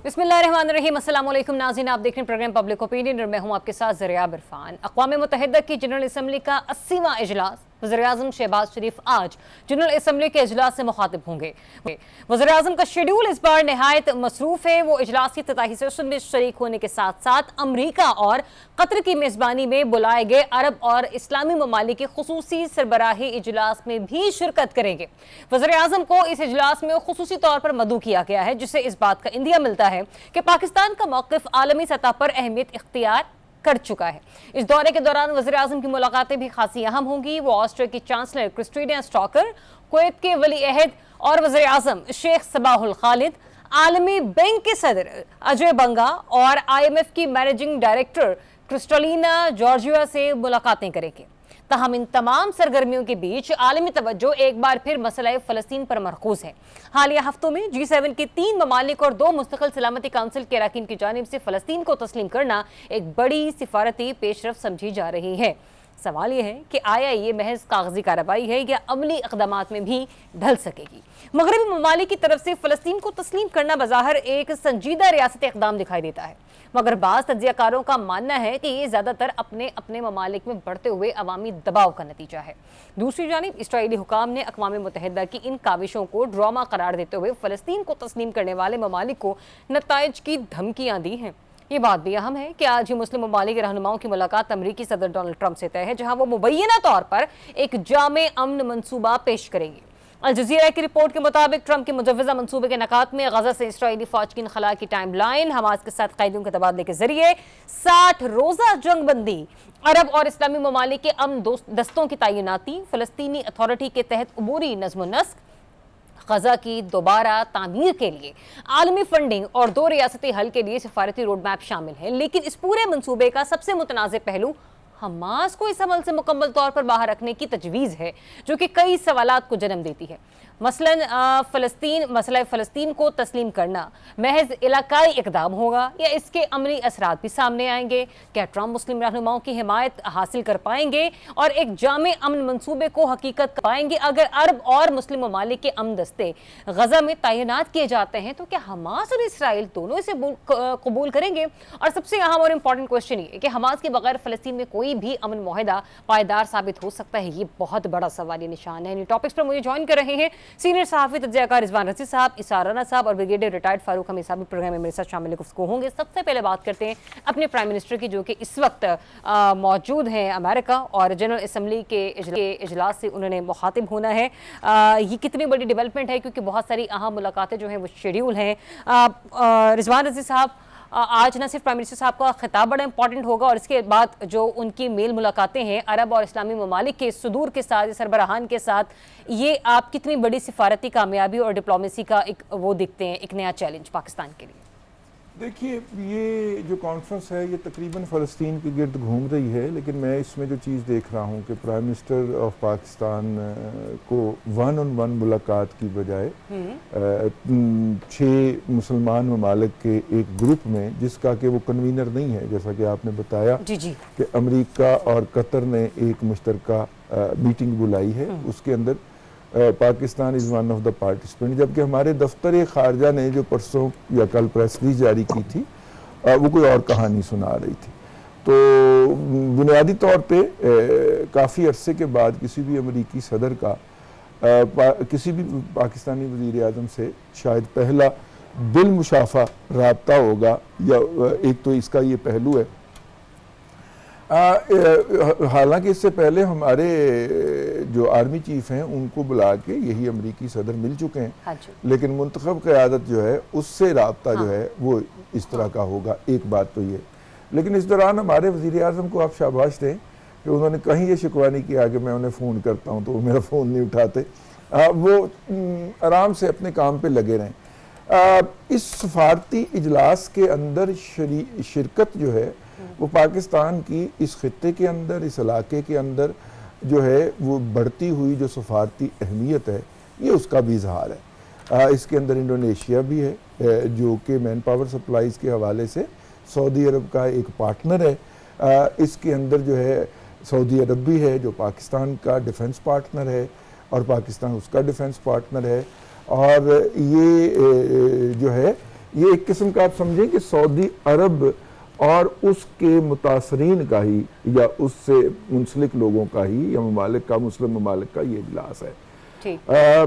बिस्मिल्लाहिर्रहमानिर्रहीम। अस्सलाम वालेकुम नाज़रीन, आप देख रहे हैं प्रोग्राम पब्लिक ओपिनियन और मैं हूं आपके साथ ज़रिया इरफान। अक़वाम मुत्तहिदा की जनरल असम्बली का 80वां इजलास वज़ीर-ए-आज़म शहबाज शरीफ आज जनरल असम्बली के इजलास से मुखातिब होंगे। वज़ीर-ए-आज़म का शेड्यूल इस बार नहायत मसरूफ़ है। वो इजलास की इफ्तिताही सेशन में शरीक होने के साथ साथ अमरीका और कतर की मेज़बानी में बुलाए गए अरब और इस्लामी ममालिक के खुसूसी सरबराही इजलास में भी शिरकत करेंगे। वज़ीर-ए-आज़म को इस इजलास में खुसूसी तौर पर मदऊ किया गया है, जिससे इस बात का इंदिया मिलता है कि पाकिस्तान का मौक़िफ़ आलमी सतह पर अहमियत इख्तियार कर चुका है। इस दौरे के दौरान वज़ीर-ए-आज़म की मुलाकातें भी खासी अहम होंगी। वो ऑस्ट्रिया की चांसलर क्रिस्टीना स्टॉकर, कुवैत के वली अहद और वज़ीर-ए-आज़म शेख सबाहुल खालिद, आलमी बैंक के सदर अजय बंगा और IMF की मैनेजिंग डायरेक्टर क्रिस्टलिना जॉर्जिया से मुलाकातें करेंगे। तहम इन तमाम सरगर्मियों के बीच आलमी तवज्जो एक बार फिर मसला फ़लस्तीन पर मरकूज है। हालिया हफ्तों में G7 के 3 ममालिक और 2 मुस्तकिल सलामती काउंसिल के अरकान की जानिब से फ़लस्तीन को तस्लीम करना एक बड़ी सिफारती पेशरफ समझी जा रही है। सवाल यह है कि आया ये महज कागजी कार्रवाई है या अमली इक़दामात में भी ढल सकेगी। मगरबी ममालिक की तरफ से फ़लस्तीन को तस्लीम करना बज़ाहिर एक संजीदा रियासती इक़दाम दिखाई देता है, मगर बाज़ तज्ज़ियाकारों का मानना है कि ये ज़्यादातर अपने अपने ममालिक में बढ़ते हुए अवामी दबाव का नतीजा है। दूसरी जानिब इसराइली हुकाम ने अक़वाम मुत्तहिदा की इन काविशों को ड्रामा करार देते हुए फ़लस्तीन को तस्लीम करने वाले ममालिक को नताइज की धमकियाँ दी हैं। ये बात भी अहम है कि आज ही मुस्लिम ममालिक रहनुमाओं की मुलाकात अमरीकी सदर डोनाल्ड ट्रंप से तय है, जहाँ वो मुबैना तौर पर एक जामे अमन मंसूबा पेश करेंगे। अल जज़ीरा की रिपोर्ट के मुताबिक ट्रंप के मुजव्वज़ा मंसूबे के नकात में गज़ा से इसराइली फ़ौज की इनखला की टाइम लाइन, हमास के साथ कैदियों के तबादले के जरिए 60 रोज़ा जंग बंदी, अरब और इस्लामी ममालिक के अमन दस्तों की तैनाती, फ़लस्तीनी अथॉरिटी के तहत अमूरी नज़्म व नस्क, गज़ा की दोबारा तामीर के लिए आलमी फंडिंग और 2 रियासती हल के लिए सिफारती रोड मैप शामिल है। लेकिन इस पूरे मंसूबे का सबसे मुतनाज़ पहलू हमास को इस अमल से मुकम्मल तौर पर बाहर रखने की तजवीज़ है, जो कि कई सवालात को जन्म देती है। मसलन मसला फ़लस्तीन को तस्लीम करना महज इलाकाई इक़दाम होगा या इसके अमली असरात भी सामने आएंगे? क्या ट्रंप मुस्लिम रहनुमाओं की हिमायत हासिल कर पाएंगे और एक जामे अमन मंसूबे को हकीकत कर पाएंगे? अगर अरब और मुस्लिम ममालिक के अमन दस्ते गज़ा में तैनात किए जाते हैं तो क्या हमास और इसराइल दोनों इसे कबूल करेंगे? और सबसे अहम और इम्पॉर्टेंट क्वेश्चन ये कि हमास के बगैर फ़लस्तीन में कोई भी अमन मुआहिदा पायदार साबित हो सकता है? ये बहुत बड़ा सवालिया निशान है। इन टॉपिक्स पर मुझे ज्वाइन कर रहे हैं सीनियर सहाफ़ी तज्ज़ियाकार रिजवान रज़ी साहब, इसार राना साहब और ब्रिगेडियर रिटायर्ड फारूक हमीद साहब प्रोग्राम में मेरे साथ शामिल होंगे। सबसे पहले बात करते हैं अपने प्राइम मिनिस्टर की, जो कि इस वक्त मौजूद हैं अमेरिका और जनरल असम्बली के इजलास से उन्होंने मुखातिब होना है। ये कितनी बड़ी डेवलपमेंट है, क्योंकि बहुत सारी अहम मुलाकातें जो हैं वो शेड्यूल हैं। रिजवान रज़ी साहब, आज न सिर्फ प्राइम मिनिस्टर साहब का खिताब बड़ा इंपॉर्टेंट होगा और इसके बाद जो उनकी मेल मुलाकातें हैं अरब और इस्लामी ममालिक के सदूर के साथ, सरबराहान के साथ, ये आप कितनी बड़ी सिफारती कामयाबी और डिप्लोमेसी का एक वो दिखते हैं, एक नया चैलेंज पाकिस्तान के लिए? देखिए, ये जो कॉन्फ्रेंस है ये तकरीबन फ़लस्तीन के गिर्द घूम रही है, लेकिन मैं इसमें जो चीज़ देख रहा हूँ कि प्राइम मिनिस्टर ऑफ पाकिस्तान को 1-on-1 मुलाकात की बजाय 6 मुसलमान ममालिक के एक ग्रुप में, जिसका कि वो कन्वीनर नहीं है, जैसा कि आपने बताया कि अमेरिका और कतर ने एक मुश्तरका मीटिंग बुलाई है, उसके अंदर Pakistan is one of the participant, जबकि हमारे दफ्तर खारजा ने जो परसों या कल प्रेस रिलीज जारी की थी वो कोई और कहानी सुना रही थी। तो बुनियादी तौर पे काफ़ी अरसे के बाद किसी भी अमरीकी सदर का किसी भी पाकिस्तानी वज़ीर-ए-आज़म से शायद पहला बिल मुशाफा राब्ता होगा, या एक तो इसका ये पहलू है। हालांकि इससे पहले हमारे जो आर्मी चीफ हैं उनको बुला के यही अमरीकी सदर मिल चुके हैं, लेकिन मुंतखब क़यादत जो है उससे राब्ता जो है वो इस तरह का होगा। एक बात तो ये, लेकिन इस दौरान हमारे वज़ीर-ए-आज़म को आप शाबाश दें कि उन्होंने कहीं ये शिकवा नहीं किया कि मैं उन्हें फ़ोन करता हूँ तो वो मेरा फ़ोन नहीं उठाते। वो आराम से अपने काम पर लगे रहें। इस सफारती इजलास के अंदर शिरकत जो है वो पाकिस्तान की इस खित्ते के अंदर, इस इलाके के अंदर जो है वो बढ़ती हुई जो सफारती अहमियत है, ये उसका भी इजहार है। इसके अंदर इंडोनेशिया भी है, जो कि मैन पावर सप्लाईज़ के हवाले से सऊदी अरब का एक पार्टनर है। इसके अंदर जो है सऊदी अरब भी है, जो पाकिस्तान का डिफेंस पार्टनर है, और पाकिस्तान उसका डिफेंस पार्टनर है। और ये जो है یہ ایک قسم کا آپ سمجھیں کہ سعودی عرب اور اس کے متاثرین کا ہی یا اس سے منسلک لوگوں کا ہی یا ممالک کا، مسلم ممالک کا یہ اجلاس ہے.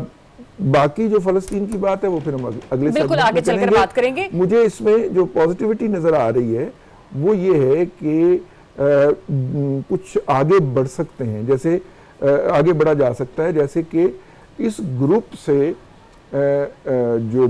باقی جو فلسطین کی بات ہے وہ پھر ہم اگلے بالکل آگے چل کر بات کریں گے. مجھے اس میں جو پازیٹیوٹی نظر آ رہی ہے وہ یہ ہے کہ کچھ آگے بڑھ سکتے ہیں، جیسے آگے بڑھا جا سکتا ہے، جیسے کہ اس گروپ سے جو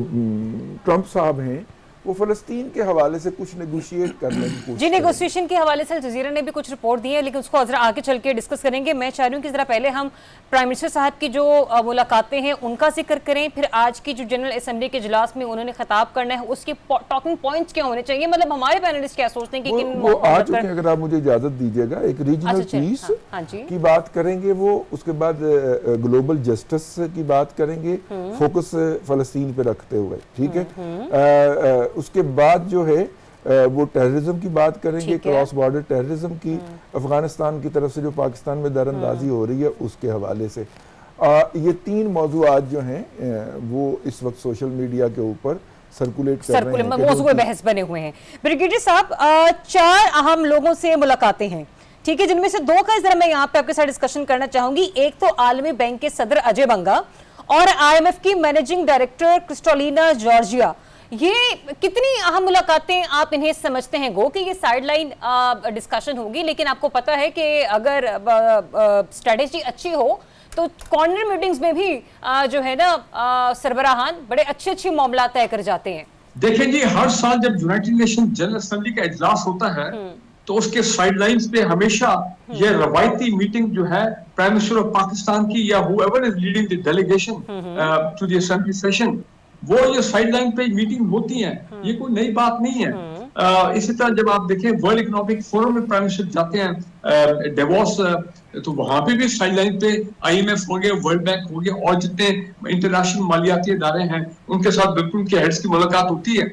ٹرمپ صاحب ہیں وہ فلسطین کے حوالے سے کچھ نیگوشیٹ کرنے کی کوشش جی نیگوشیشن کے حوالے سے الجزیرہ نے بھی کچھ رپورٹ دی ہے، لیکن اس کو ذرا آگے چل کے ڈسکس کریں گے. میں چاہ رہی ہوں کہ ذرا پہلے ہم پرائم منسٹر صاحب کی جو ملاقاتیں ہیں ان کا ذکر کریں، پھر آج کی جو جنرل اسمبلی کے اجلاس میں انہوں نے خطاب کرنا ہے اس کے ٹاکنگ پوائنٹس کیا ہونے چاہیے، مطلب ہمارے پینلسٹ کیا سوچتے ہیں کہ کن وہ آ چکے ہیں. اگر آپ مجھے اجازت دیجیے گا ایک ریجنل پیس کی بات کریں گے، وہ اس کے بعد گلوبل جسٹس کی بات کریں گے فوکس فلسطین پہ رکھتے ہوئے، ٹھیک ہے. اس کے بعد جو ہے وہ ٹیررزم کی بات کریں گے، کراس بارڈر ٹیررزم کی، افغانستان کی طرف سے جو پاکستان میں در اندازی ہو رہی ہے اس کے حوالے سے. یہ 3 موضوعات جو ہیں وہ اس وقت سوشل میڈیا کے اوپر سرکولیٹ کر رہے ہیں، موضوع بحث بنے ہوئے ہیں. بریگیڈیئر صاحب 4 اہم لوگوں سے ملاقاتیں ہیں، ٹھیک ہے، جن میں سے 2 کا ذرا میں یہاں پہ آپ کے ساتھ ڈسکشن کرنا چاہوں گی. ایک تو عالمی بینک کے صدر اجے بنگا اور IMF کی مینیجنگ ڈائریکٹر کرسٹولینا جارجیا. یہ کتنی اہم ملاقاتیں آپ انہیں سمجھتے ہیں؟ گو کہ یہ سائیڈ لائن ڈسکشن ہوگی، لیکن آپ کو پتا ہے کہ اگر اسٹریٹجی اچھی ہو تو کارنر میٹنگز میں بھی جو ہے نا سربراہان بڑے اچھے معاملات طے کر جاتے ہیں. دیکھیں جی، ہر سال جب یونائٹڈ نیشن جنرل اسمبلی کا اجلاس ہوتا ہے تو اس کے سائیڈ لائنز پہ ہمیشہ یہ روایتی میٹنگ جو ہے پرائم منسٹر آف پاکستان کی یا whoever is leading the delegation to the assembly session، وہ یہ سائیڈ لائن پہ میٹنگ ہوتی ہیں. یہ کوئی نئی بات نہیں ہے. اسی طرح جب آپ دیکھیں ورلڈ اکنامک فورم میں پرائم منسٹر جاتے ہیں ڈیووس، تو وہاں پہ بھی سائیڈ لائن پہ IMF ہوں گے، ورلڈ بینک ہوں گے، اور جتنے انٹرنیشنل مالیاتی ادارے ہیں ان کے ساتھ بالکل ان کے ہیڈز کی ملاقات ہوتی ہے.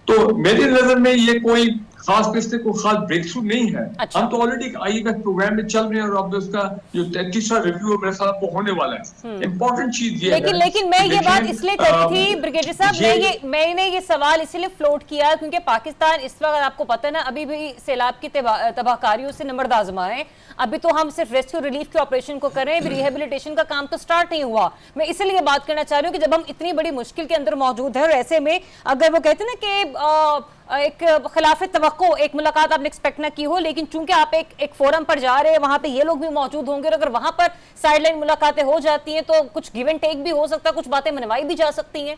تو میری نظر میں یہ کوئی خاص قسم کوئی خاص بریک تھرو نہیں ہے. ہم تو آلریڈی IMF پروگرام میں چل رہے ہیں اور اب اس کا جو 33واں ریویو میرے خیال وہ ہونے والا ہے. امپورٹنٹ چیز یہ ہے، لیکن میں یہ بات اس لیے کرتی تھی بریگیڈیئر صاحب، میں نے یہ سوال اسی لیے فلوٹ کیا کیونکہ پاکستان اس وقت آپ کو پتہ ہے نا ابھی بھی سیلاب کی تباہ کاریوں سے نمبرد آزما ہے. ابھی تو ہم صرف ریسکیو ریلیف کے آپریشن کو کر رہے ہیں، ریہیبلیٹیشن کا کام تو سٹارٹ نہیں ہوا. میں اسی لیے بات کرنا چاہ رہی ہوں کہ جب ہم اتنی بڑی مشکل کے اندر موجود ہیں اور ایسے میں اگر وہ کہتے ہیں نا کہ ایک خلاف توقع ایک ملاقات آپ نے ایکسپیکٹ نہ کی ہو، لیکن چونکہ آپ ایک فورم پر جا رہے ہیں وہاں پہ یہ لوگ بھی موجود ہوں گے، اور اگر وہاں پر سائیڈ لائن ملاقاتیں ہو جاتی ہیں تو کچھ گیو اینڈ ٹیک بھی ہو سکتا ہے، کچھ باتیں منوائی بھی جا سکتی ہیں.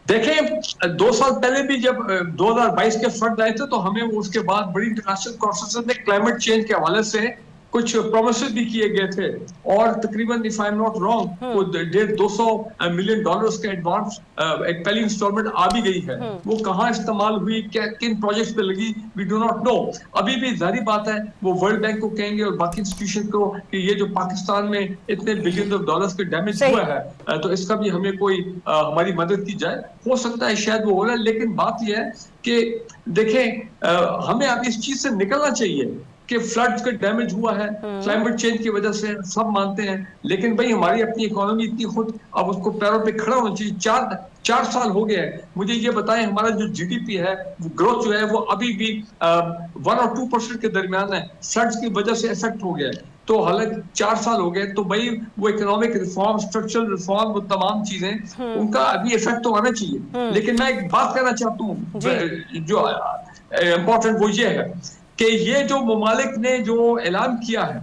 دیکھیں 2 سال پہلے بھی جب 2022 کے فلڈ آئے تھے تو ہمیں اس کے بعد بڑی انٹرنیشنل کانفرنس میں کلائمیٹ چینج کے حوالے سے کچھ پرومسز بھی کیے گئے تھے، اور تقریباً if I'm not wrong $200 million کا ایڈوانس ایک پہلی انسٹالمنٹ آ بھی گئی ہے. وہ کہاں استعمال ہوئی، کن پروجیکٹس پہ لگی، we do not know. ابھی بھی ظاہری بات ہے وہ ورلڈ بینک کو کہیں گے اور باقی انسٹیٹیوشن کو کہ یہ جو پاکستان میں اتنے بلین آف ڈالرز کے ڈیمیج ہوا ہے تو اس کا بھی ہمیں کوئی ہماری مدد کی جائے. ہو سکتا ہے شاید وہ ہو رہا ہے، لیکن بات یہ ہے کہ دیکھیں ہمیں اب اس چیز سے نکلنا چاہیے کہ فلڈز کا ڈیمیج ہوا ہے کلائمیٹ چینج کی وجہ سے، سب مانتے ہیں، لیکن بھئی ہماری اپنی اکانومی اتنی خود اب اس کو پیروں پہ کھڑا ہونا چاہیے. 4 سال ہو گئے ہیں. مجھے یہ بتائیں ہمارا جو GDP ہے وہ گروتھ جو ہے وہ ابھی بھی 1 اور 2% کے درمیان ہے. فلڈز کی وجہ سے افیکٹ ہو گیا ہے. تو حالانکہ 4 سال ہو گئے تو بھئی وہ اکنامک ریفارم، اسٹرکچرل ریفارم، وہ تمام چیزیں ان کا ابھی افیکٹ تو آنا چاہیے. لیکن میں ایک بات کہنا چاہتا ہوں جو امپورٹنٹ وہ یہ ہے کہ یہ جو ممالک نے جو اعلان کیا ہے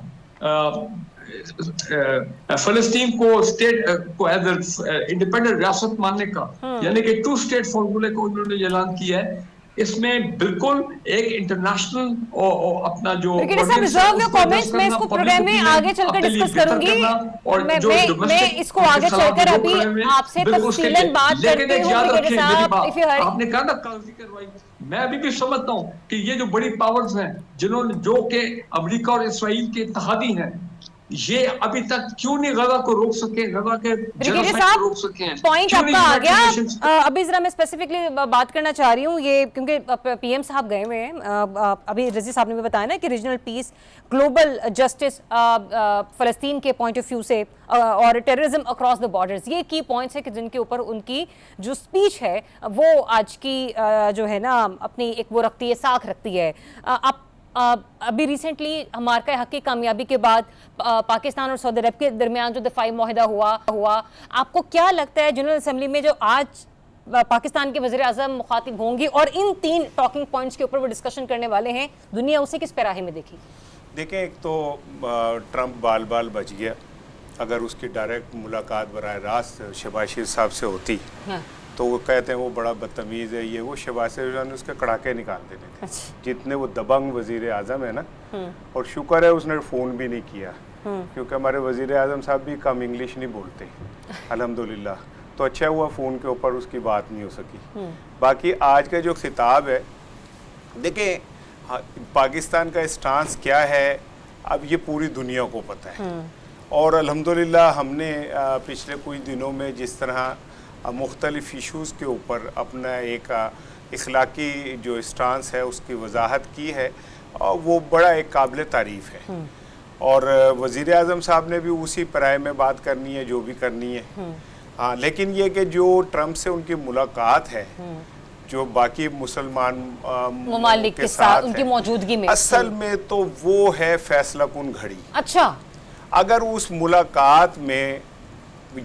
فلسطین کو اسٹیٹ کو ایز انڈیپینڈنٹ ریاست ماننے کا، یعنی کہ 2 اسٹیٹ فارمولے کو انہوں نے اعلان کیا ہے، اس میں بالکل ایک انٹرنیشنل اپنا جو میں اس کو پروگرام میں آگے چل کر ڈسکس کروں گی، میں اس کو آگے چل کر ابھی آپ سے تفصیلاً بات کرتی ہوں. آپ نے کہا نا کاغذی کارروائی، میں ابھی بھی سمجھتا ہوں کہ یہ جو بڑی پاورز ہیں جنہوں نے جو کہ امریکہ اور اسرائیل کے اتحادی ہیں، ये अभी तक क्यों नहीं गजा को रोक सके, गजा के ब्रिगेडियर जेनोसाइड को रोक सके हैं? साहब, पॉइंट क्यों नहीं आपका आ United Nations गया। अभी जरा मैं स्पेसिफिकली बात करना चाह रही हूँ ये, क्योंकि पीएम साहब गए हुए हैं। अभी रजी साहब ने भी बताया ना कि रीजनल पीस, ग्लोबल जस्टिस, फलस्तीन के पॉइंट ऑफ व्यू से, और टेररिज्म अक्रॉस द बॉर्डर्स, ये की पॉइंट्स है कि जिनके ऊपर उनकी जो स्पीच है वो आज की जो है ना अपनी एक वो रखती है, साख रखती है। आप अभी रिसेंटली हमारे हक की कामयाबी के बाद पाकिस्तान और सऊदी अरब के दरमियान जो दफाई मुआहिदा हुआ, आपको क्या लगता है जनरल असेंबली में जो आज पाकिस्तान के वज़ीर आज़म मुखातिब होंगी और इन 3 टॉकिंग पॉइंट्स के ऊपर वो डिस्कशन करने वाले हैं, दुनिया उसे किस पैराहे में देखेगी? देखें, एक तो ट्रंप बाल बाल बच गया। अगर उसकी डायरेक्ट मुलाकात बराह रास्त शहबाज शरीफ साहब से होती, हाँ। तो वो कहते हैं वो बड़ा बदतमीज़ है, ये वो शहबाज शरीफ ने उसके कड़ाके निकाल देने थे। जितने वो दबंग वज़ीर आज़म है ना, और शुक्र है उसने फ़ोन भी नहीं किया, क्योंकि हमारे वज़ीर आज़म साहब भी कम इंग्लिश नहीं बोलते अल्हम्दुलिल्लाह, तो अच्छा हुआ फ़ोन के ऊपर उसकी बात नहीं हो सकी। बाकी आज का जो खिताब है, देखें पाकिस्तान का स्टांस क्या है अब ये पूरी दुनिया को पता है, और अल्हम्दुलिल्लाह हमने पिछले कुछ दिनों में जिस तरह मुख्तलिफ इशूज़ के ऊपर अपना एक इखलाकी जो स्टांस है उसकी वजाहत की है, वो बड़ा एक काबिल तारीफ़ है। और वज़ीर आज़म साहब ने भी उसी पराये में बात करनी है जो भी करनी है। हाँ, लेकिन ये कि जो ट्रंप से उनकी मुलाकात है, जो बाकी मुसलमान ममालिक के साथ उनकी मौजूदगी में, असल में तो वो है फैसला कुन घड़ी। अच्छा, अगर उस मुलाकात में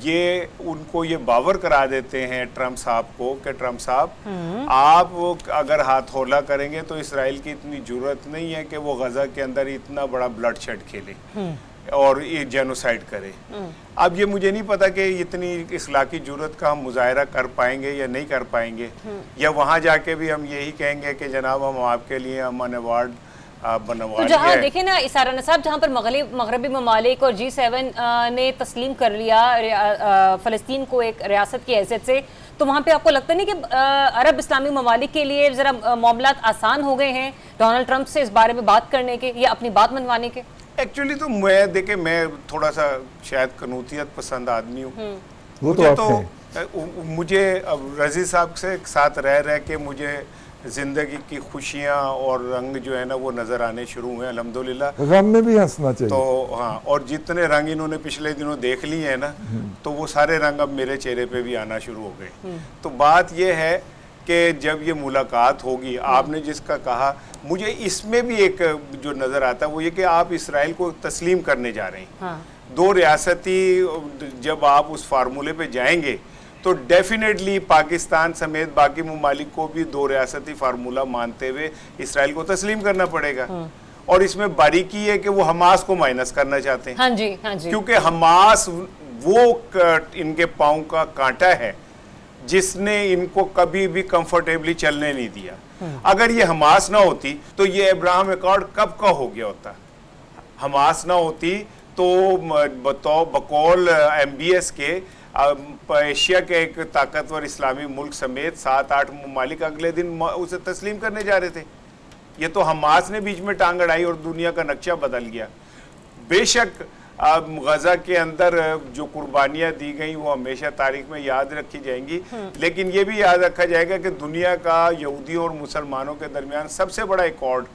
ये उनको ये बावर करा देते हैं ट्रंप साहब को कि ट्रंप साहब आप अगर हाथोला करेंगे तो इसराइल की इतनी जरूरत नहीं है कि वो गजा के अंदर इतना बड़ा ब्लड शेड खेले और ये जेनोसाइड करे। अब ये मुझे नहीं पता कि इतनी इखलाकी जरूरत का हम मुजाहरा कर पाएंगे या नहीं कर पाएंगे, या वहाँ जाके भी हम यही कहेंगे कि जनाब हम आपके लिए अमन अवार्ड तो जहाँ देखें ना इसारा साहब, जहाँ पर मगरबी ममालिक और G7 ने तस्लीम कर लिया फ़लस्तीन को एक रियासत की हैसियत से, तो वहाँ पे आपको लगता नहीं कि अरब इस्लामी ममालिक के लिए ज़रा मामलात आसान हो गए हैं डोनाल्ड ट्रंप से इस बारे में बात करने के या अपनी बात मनवाने के? एक्चुअली तो मैं थोड़ा सा शायद कनूतियत पसंद आदमी हूँ। मुझे रजी साहब से साथ रह के मुझे ज़िंदगी की खुशियाँ और रंग जो है ना वो नज़र आने शुरू हुए अल्हम्दुलिल्लाह। गम में भी हंसना चाहिए। तो हाँ, और जितने रंग इन्होंने पिछले दिनों देख लिए हैं ना, तो वो सारे रंग अब मेरे चेहरे पे भी आना शुरू हो गए। तो बात ये है कि जब ये मुलाकात होगी, आपने जिसका कहा, मुझे इसमें भी एक जो नज़र आता है वो ये कि आप इसराइल को तस्लीम करने जा रहे हैं। हाँ। 2 रियासती, जब आप उस फार्मूले पे जाएंगे तो डेफिनेटली पाकिस्तान समेत बाकी ममालिक को भी 2 रियासती फार्मूला मानते हुए इसराइल को तस्लीम करना पड़ेगा। और इसमें बारीकी है कि वो हमास को माइनस करना चाहते हैं। हाँ जी, हाँ जी। क्योंकि हमास वो इनके पाँव का कांटा है जिसने इनको कभी भी कंफर्टेबली चलने नहीं दिया। अगर ये हमास ना होती तो ये अब्राहम अकॉर्ड कब का हो गया होता। हमास ना होती तो बकौल MBS के एशिया के एक ताकतवर इस्लामी मुल्क समेत 7-8 ममालिक अगले दिन उसे तस्लीम करने जा रहे थे। ये तो हमास ने बीच में टांग अड़ाई और दुनिया का नक्शा बदल गया। बेशक गजा के अंदर जो कुर्बानियां दी गई वो हमेशा तारीख में याद रखी जाएंगी, लेकिन ये भी याद रखा जाएगा कि दुनिया का यहूदियों और मुसलमानों के दरमियान सबसे बड़ा एकॉर्ड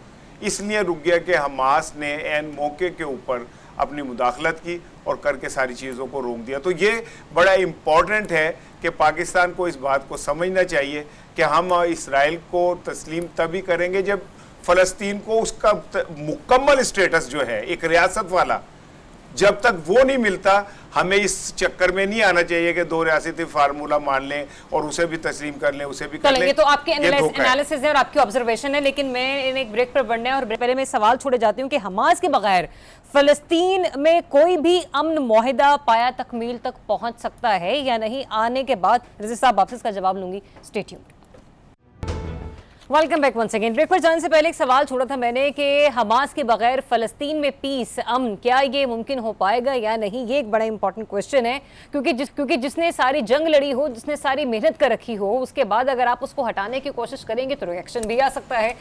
इसलिए रुक गया कि हमास ने एन मौके के ऊपर अपनी मुदाखलत की और करके सारी चीज़ों को रोक दिया। तो ये बड़ा इम्पॉर्टेंट है कि पाकिस्तान को इस बात को समझना चाहिए कि हम इसराइल को तस्लीम तभी करेंगे जब फ़लस्तीन को उसका मुकम्मल स्टेटस जो है एक रियासत वाला, जब तक वो नहीं मिलता हमें इस चक्कर में नहीं आना चाहिए कि 2 रियासती फार्मूला मान लें और उसे भी तस्लीम कर लें, उसे भी कर लें। ये तो आपके एनालिसिस है और आपकी ऑब्जर्वेशन है, लेकिन मैं एक ब्रेक पर बढ़ना है और पहले मैं सवाल छोड़े जाती हूँ कि हमास के बगैर फ़लस्तीन में कोई भी अमन मुआहिदा पाया तकमील तक पहुँच सकता है या नहीं? आने के बाद रज़ी साहब आपसे इसका जवाब लूंगी। Stay tuned. Welcome back once again. Break पर जाने से पहले एक सवाल छोड़ा था मैंने कि हमास के बगैर फ़लस्तीन में पीस, अमन, क्या ये मुमकिन हो पाएगा या नहीं? ये एक बड़ा इंपॉर्टेंट क्वेश्चन है, क्योंकि जिसने सारी जंग लड़ी हो, जिसने सारी मेहनत कर रखी हो, उसके बाद अगर आप उसको हटाने की कोशिश करेंगे तो रिएक्शन भी आ सकता है।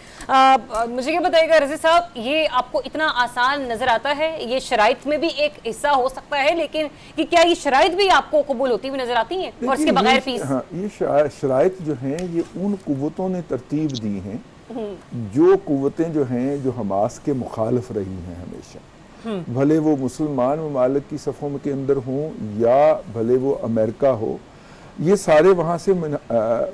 मुझे क्या बताइएगा रज़ी साहब, ये आपको इतना आसान नज़र आता है? ये शराइत में भी एक हिस्सा हो सकता है, लेकिन कि क्या ये शराइत भी आपको कबूल होती हुई नज़र आती हैं और इसके बगैर पीस? हाँ, ये शराइत जो हैं ये उन कुव्वतों ने तरतीब दी हैं जो कुव्वतें जो हैं जो हमास के मुखालिफ रही हैं हमेशा, भले वो मुसलमान ममालिक की सफ़ों के अंदर हों या भले वो अमेरिका हो, ये सारे वहाँ से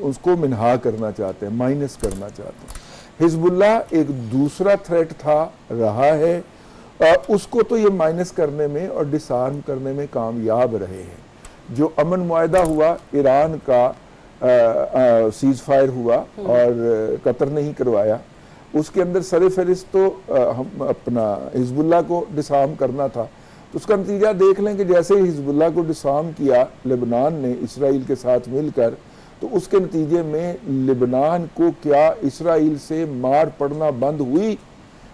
उसको मिनहा करना चाहते हैं, माइनस करना चाहते हैं। हिजबुल्लाह एक दूसरा थ्रेट था, रहा है, उसको तो ये माइनस करने में और डिसआर्म करने में कामयाब रहे हैं। जो अमन मुआहदा हुआ, ईरान का सीज फायर हुआ और कतर ने ही करवाया, उसके अंदर सर फहरिस्त तो हम अपना हिजबुल्लाह को डिसआर्म करना था। तो उसका नतीजा देख लें कि जैसे ही हिजबुल्लाह को डिसआर्म किया लेबनान ने इसराइल के साथ मिलकर, तो उसके नतीजे में लेबनान को क्या इसराइल से मार पड़ना बंद हुई,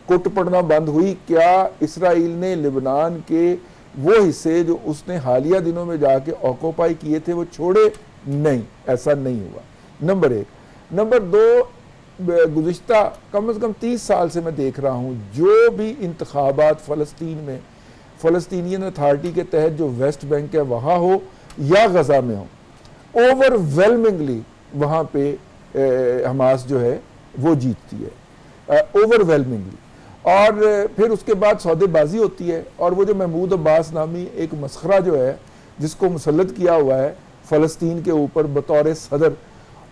कुट पड़ना बंद हुई? क्या इसराइल ने लेबनान के वो हिस्से जो उसने हालिया दिनों में जाके ऑक्यूपाई किए थे वो छोड़े? नहीं, ऐसा नहीं हुआ। नंबर एक। नंबर दो, गुज़िश्ता कम से कम 30 साल से मैं देख रहा हूँ जो भी इंतखाबात फ़लस्तीन में फ़लस्तीनियन अथॉरिटी के तहत जो वेस्ट बैंक है वहाँ हो या गज़ा में हो, ओवरवेलमिंगली वहाँ पे हमास जो है वो जीतती है, ओवरवेलमिंगली। और फिर उसके बाद सौदेबाजी होती है, और वो जो महमूद अब्बास नामी एक मसखरा जो है जिसको मुसल्लत किया हुआ है फ़लस्तीन के ऊपर बतौर सदर,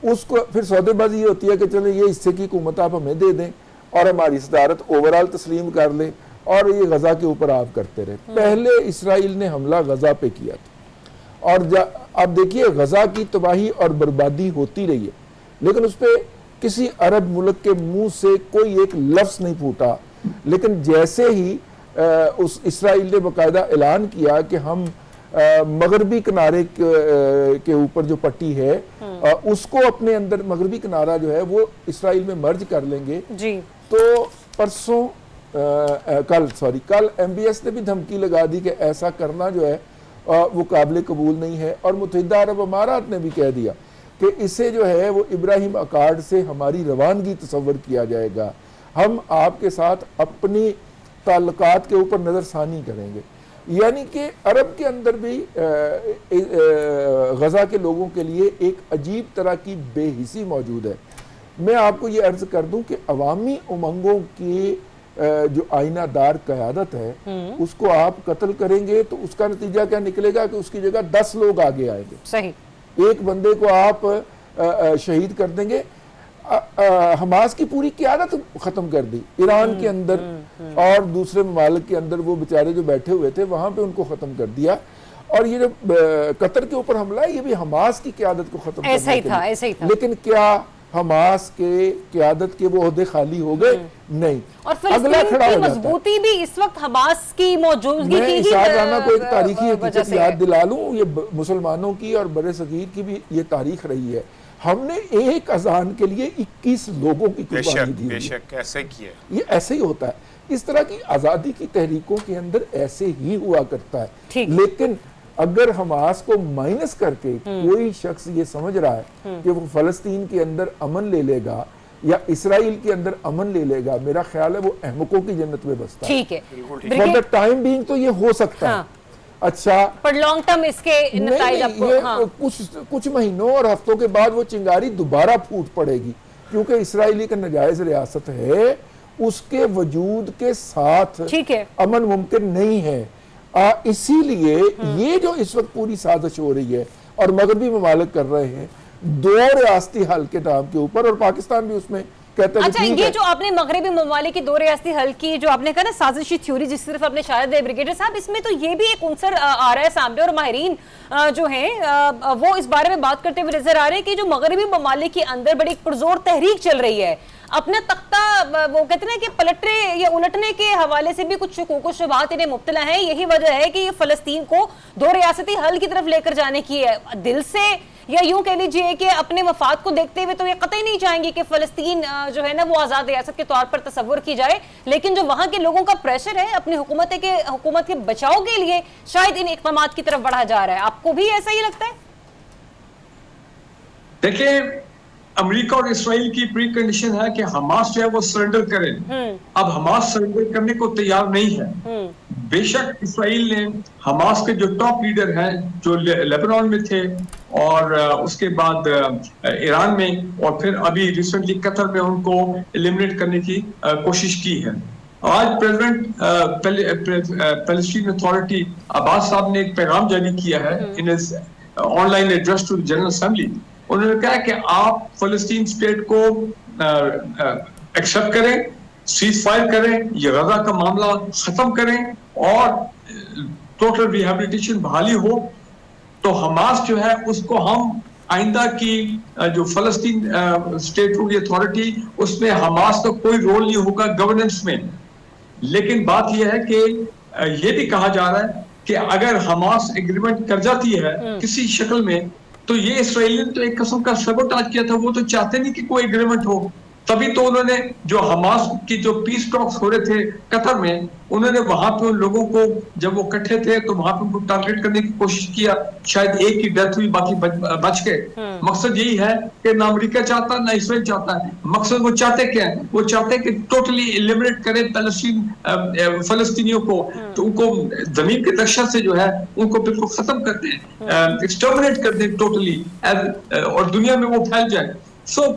उसको फिर सौदेबाजी ये होती है कि चले ये हिस्से की हुकूमत आप हमें दे दें और हमारी सदारत ओवरऑल तस्लीम कर लें और ये गज़ा के ऊपर आप करते रहे। पहले इसराइल ने हमला गज़ा पे किया था और अब देखिए गज़ा की तबाही और बर्बादी होती रही है, लेकिन उस पर किसी अरब मुल्क के मुंह से कोई एक लफ्ज़ नहीं फूटा। लेकिन जैसे ही उस इसराइल ने बाकायदा ऐलान किया कि हम मगरबी किनारे के ऊपर जो पट्टी है उसको अपने अंदर, मगरबी किनारा जो है वो इसराइल में मर्ज कर लेंगे जी, तो परसों कल MBS ने भी धमकी लगा दी कि ऐसा करना जो है वो काबिल कबूल नहीं है। और मुत्तहिदा अरब अमारात ने भी कह दिया कि इसे जो है वो इब्राहिम अकार्ड से हमारी रवानगी तस्वर किया जाएगा, हम आपके साथ अपनी ताल्लुकात के ऊपर नज़रसानी करेंगे। यानी कि अरब के अंदर भी गज़ा के लोगों के लिए एक अजीब तरह की बेहिसी मौजूद है। मैं आपको ये अर्ज़ कर दूं कि अवामी उमंगों की जो आइनादार क़यादत है उसको आप कत्ल करेंगे तो उसका नतीजा क्या निकलेगा कि उसकी जगह 10 लोग आगे आएंगे। सही, एक बंदे को आप शहीद कर देंगे। हमास की पूरी क़यादत ख़त्म कर दी ईरान के अंदर और दूसरे ममालिक के अंदर, वो बेचारे जो बैठे हुए थे वहाँ पे उनको ख़त्म कर दिया। और ये जो कतर के ऊपर हमला है ये भी हमास की क़यादत को ख़त्म करने के लिए। ऐसा ही था। लेकिन क्या हमास के क़यादत के वो ओहदे खाली हो गए? नहीं। और अगला खड़ा हो जाता है। मजबूती भी इस वक्त हमास की मौजूदगी की राना को एक तारीखी हकीकत याद दिला लूं, ये मुसलमानों की और बड़े सगीर की भी ये तारीख रही है। हमने एक अजान के लिए 21 लोगों की कुर्बानी दी। बेशक ऐसे किया, ये ऐसे ही होता है। इस तरह की आज़ादी की तहरीकों के अंदर ऐसे ही हुआ करता है। लेकिन अगर हमास को माइनस करके कोई शख्स ये समझ रहा है कि वो फ़लस्तीन के अंदर अमन ले लेगा या इसराइल के अंदर अमन ले लेगा, मेरा ख्याल है वो अहमकों की जन्नत में बसता है। ठीक है, फॉर द टाइम बीइंग तो ये हो सकता है। अच्छा, पर लॉन्ग टर्म इसके नतीजे आपको कुछ महीनों और हफ्तों के बाद वो चिंगारी दोबारा फूट पड़ेगी, क्योंकि इसराइली का नजायज रियासत है, उसके वजूद के साथ अमन मुमकिन नहीं है। इसीलिए ये जो इस वक्त पूरी साजिश हो रही है और मगरबी ममालिक कर रहे हैं 2 रियासती हल के नाम के ऊपर, और पाकिस्तान भी उसमें कहता है। अच्छा, ये जो आपने मगरबी ममालिक की 2 रियासती हल की जो आपने कहा ना साजिशी थ्योरी, जिस तरफ आपने इशारा दिया ब्रिगेडियर साहब, इसमें तो ये भी एक उनसर आ रहा है सामने, और माहिरीन जो हैं वो इस बारे में बात करते हुए नजर आ रहे हैं कि जो मगरबी ममालिक के अंदर बड़ी पुरजोर तहरीक चल रही है, अपना तख्ता वो कहते हैं कि पलटने या उलटने के हवाले से भी कुछ शुबहात इन्हें मुब्तला है। यही वजह है कि ये फ़लस्तीन को 2 रियासती हल की तरफ लेकर जाने की है। दिल से یا یوں کہہ لیجئے کہ اپنے مفاد کو دیکھتے ہوئے تو یہ قطعی نہیں چاہیں گے کہ فلسطین جو ہے نا وہ آزاد ریاست کے طور پر تصور کی جائے، لیکن جو وہاں کے لوگوں کا پریشر ہے اپنی حکومت کے بچاؤ کے لیے شاید ان اقدامات کی طرف بڑھا جا رہا ہے. آپ کو بھی ایسا ہی لگتا ہے؟ دیکھیں، امریکہ اور اسرائیل کی پری کنڈیشن ہے کہ حماس جو ہے وہ سرنڈر کرے. اب حماس سرنڈر کرنے کو تیار نہیں ہے. بے شک اسرائیل نے حماس کے جو ٹاپ لیڈر ہیں جو لیبنان میں تھے اور اس کے بعد ایران میں اور پھر ابھی ریسنٹلی قطر میں ان کو ایلیمنیٹ کرنے کی کوشش کی ہے. آج پریزیڈنٹ پیلسٹین اتھارٹی عباس صاحب نے ایک پیغام جاری کیا ہے online address to general assembly. انہوں نے کہا کہ آپ فلسطین اسٹیٹ کو ایکسپٹ کریں، سیز فائر کریں، یہ غزہ کا معاملہ ختم کریں اور ٹوٹل ریہیبلیٹیشن بحالی ہو تو حماس جو ہے اس کو ہم آئندہ کی جو فلسطین اسٹیٹ روڈ اتھارٹی اس میں حماس کا کوئی رول نہیں ہوگا گورننس میں. لیکن بات یہ ہے کہ یہ بھی کہا جا رہا ہے کہ اگر حماس ایگریمنٹ کر جاتی ہے کسی شکل میں تو یہ اسرائیل نے تو ایک قسم کا سبوٹاج کیا تھا. وہ تو چاہتے نہیں کہ کوئی ایگریمنٹ ہو. تبھی تو انہوں نے جو حماس کی جو پیس ٹاکس ہو رہے تھے قطر میں انہوں نے وہاں پہ ان لوگوں کو جب وہ اکٹھے تھے تو وہاں پہ ان کو ٹارگیٹ کرنے کی کوشش کیا. شاید ایک کی ڈیتھ ہوئی، باقی بچ گئے. مقصد یہی ہے کہ نہ امریکہ چاہتا نہ اسرائیل چاہتا ہے. مقصد وہ چاہتے کیا ہے؟ وہ چاہتے کہ ٹوٹلی ایلیمنیٹ کریں فلسطینیوں کو، تو ان کو زمین کے دشت سے جو ہے ان کو بالکل ختم کر دیں، ایکسٹرمنیٹ کر دیں ٹوٹلی، اور دنیا میں وہ پھیل جائے.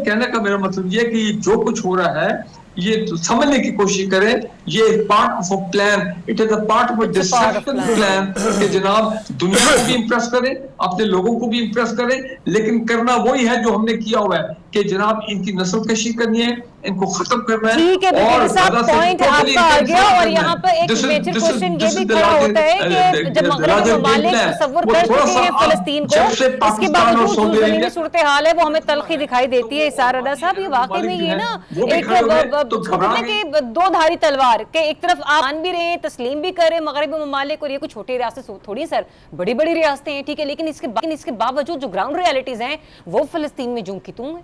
کہنے کا میرا مطلب یہ کہ جو کچھ ہو رہا ہے یہ سمجھنے کی کوشش کریں یہ part of a plan, it is a part of a destruction plan کہ جناب دنیا کو بھی امپریس کریں، اپنے لوگوں کو بھی امپریس کریں، لیکن کرنا وہی ہے جو ہم نے کیا ہوا ہے کہ جناب ان کی نسل کشی کرنی ہے، ان کو ختم کرنا ہے. ٹھیک ہے بریگیڈیئر صاحب، پوائنٹ آپ کا آ گیا. اور یہاں پر ایک میجر کوشچن یہ بھی کھڑا ہوتا ہے کہ جب مغربی ممالک تصور کر چکے ہیں فلسطین کو، اس کے باوجود جو زمینی صورتحال ہے وہ ہمیں تلخی دکھائی دیتی ہے. اسار رضا صاحب، یہ واقعی میں یہ نا ایک دو دھاری تلوار کہ ایک طرف آپ مان بھی رہے ہیں، تسلیم بھی کر رہے ہیں مغربی ممالک، اور یہ کوئی چھوٹی ریاست تھوڑی سر، بڑی بڑی ریاستیں ہیں، ٹھیک ہے، لیکن اس کے باوجود جو گراؤنڈ ریالٹیز ہیں وہ فلسطین میں جوں کی توں ہیں.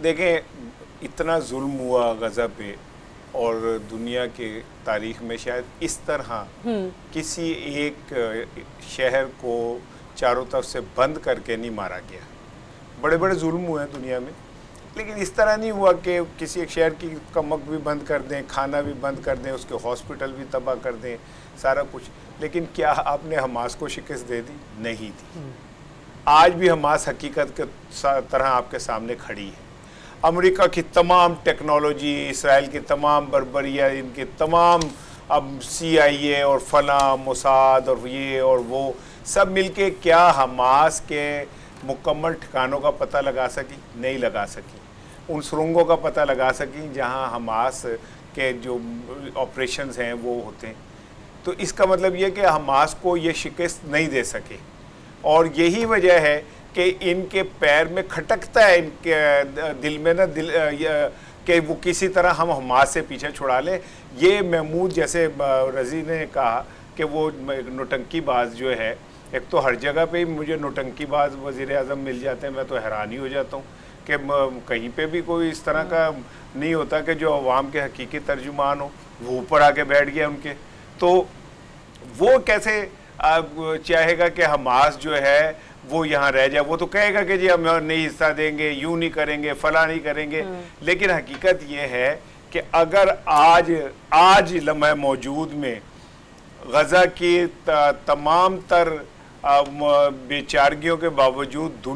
دیکھیں، اتنا ظلم ہوا غزہ پہ اور دنیا کے تاریخ میں شاید اس طرح کسی ایک شہر کو چاروں طرف سے بند کر کے نہیں مارا گیا. بڑے بڑے ظلم ہوئے ہیں دنیا میں، لیکن اس طرح نہیں ہوا کہ کسی ایک شہر کی کمک بھی بند کر دیں، کھانا بھی بند کر دیں، اس کے ہاسپٹل بھی تباہ کر دیں، سارا کچھ. لیکن کیا آپ نے حماس کو شکست دے دی؟ نہیں دی. آج بھی حماس حقیقت کے طرح آپ کے سامنے کھڑی ہے. امریکہ کی تمام ٹیکنالوجی، اسرائیل کی تمام بربریاں، ان کے تمام اب CIA اور فلاں موساد اور یہ اور وہ سب مل کے کیا حماس کے مکمل ٹھکانوں کا پتہ لگا سکی؟ نہیں لگا سکی. ان سرنگوں کا پتہ لگا سکی جہاں حماس کے جو آپریشنز ہیں وہ ہوتے ہیں. تو اس کا مطلب یہ کہ حماس کو یہ شکست نہیں دے سکے، اور یہی وجہ ہے کہ ان کے پیر میں کھٹکتا ہے، ان کے دل میں نا کہ وہ کسی طرح ہم حماس سے پیچھے چھڑا لیں. یہ محمود جیسے رضی نے کہا کہ وہ نوٹنکی باز جو ہے، ایک تو ہر جگہ پہ ہی مجھے نوٹنکی باز وزیر اعظم مل جاتے ہیں، میں تو حیران ہی ہو جاتا ہوں کہ کہیں پہ بھی کوئی اس طرح کا نہیں ہوتا کہ جو عوام کے حقیقی ترجمان ہو. وہ اوپر آ کے بیٹھ گیا ان کے، تو وہ کیسے چاہے گا کہ حماس جو ہے وہ یہاں رہ جائے؟ وہ تو کہے گا کہ جی ہم نہیں حصہ دیں گے، یوں نہیں کریں گے، فلاں نہیں کریں گے. لیکن حقیقت یہ ہے کہ اگر آج لمحہ موجود میں غزہ کی تمام تر بیچارگیوں کے باوجود